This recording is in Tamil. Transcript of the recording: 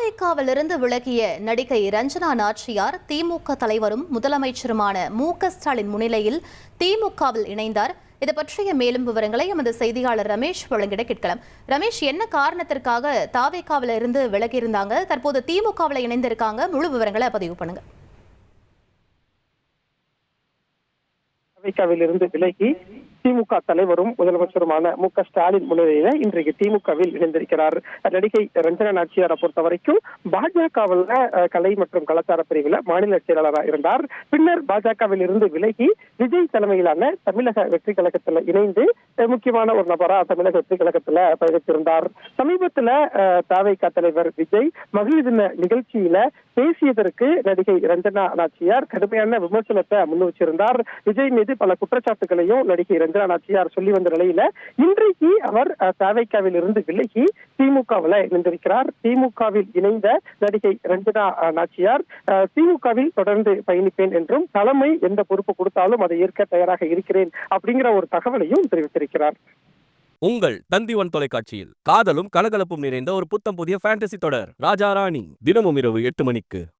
தாவேகாவிலிருந்து விலகிய நடிகை ரஞ்சனா நாச்சியார் திமுக தலைவரும் முதலமைச்சருமான மு.க.ஸ்டாலின் முன்னிலையில் திமுகவில் இணைந்தார். இது பற்றிய மேலும் விவரங்களை எமது செய்தியாளர் ரமேஷ் வழங்கிட கேட்கலாம். ரமேஷ், என்ன காரணத்திற்காக தாவேகாவிலிருந்து விலகியிருந்தாங்க, தற்போது திமுகவில் இணைந்திருக்காங்க, முழு விவரங்களை பதிவு பண்ணுங்க. தாவேகாவிலிருந்து விலகி திமுக தலைவரும் முதலமைச்சருமான மு.க.ஸ்டாலின் முன்னிலையில இன்றைக்கு திமுகவில் இணைந்திருக்கிறார். நடிகை ரஞ்சனா நாச்சியாரை பொறுத்த வரைக்கும் பாஜகவில் கலை மற்றும் கலாச்சார பிரிவில் மாநில செயலாளராக இருந்தார். பின்னர் பாஜகவில் இருந்து விலகி விஜய் தலைமையிலான தமிழக வெற்றி கழகத்தில் இணைந்து முக்கியமான ஒரு நபரா தமிழக வெற்றி கழகத்துல பயணித்திருந்தார். சமீபத்துல தாவேகா தலைவர் விஜய் மகளிர் தின நிகழ்ச்சியில பேசியதற்கு நடிகை ரஞ்சனா நாச்சியார் கடுமையான விமர்சனத்தை முன் வச்சிருந்தார். விஜய் மீது பல குற்றச்சாட்டுகளையும் நடிகை ரஞ்சனா நாச்சியார் சொல்லி வந்த நிலையில இன்றைக்கு அவர் தாவேகாவில் இருந்து விலகி திமுகவில் இணைந்திருக்கிறார். திமுகவில் இணைந்த நடிகை ரஞ்சனா நாச்சியார் திமுகவில் தொடர்ந்து பயணிப்பேன் என்றும் தலைமை எந்த பொறுப்பு கொடுத்தாலும் அதை ஏற்க தயாராக இருக்கிறேன் அப்படிங்கிற ஒரு தகவலையும் தெரிவித்திருக்கிறார். உங்கள் தந்திவன் தொலைக்காட்சியில் காதலும் கலகலப்பும் நிறைந்த ஒரு புத்தம் புதிய ஃபேண்டசி தொடர் ராஜா ராணி தினமும் இரவு 8 மணிக்கு.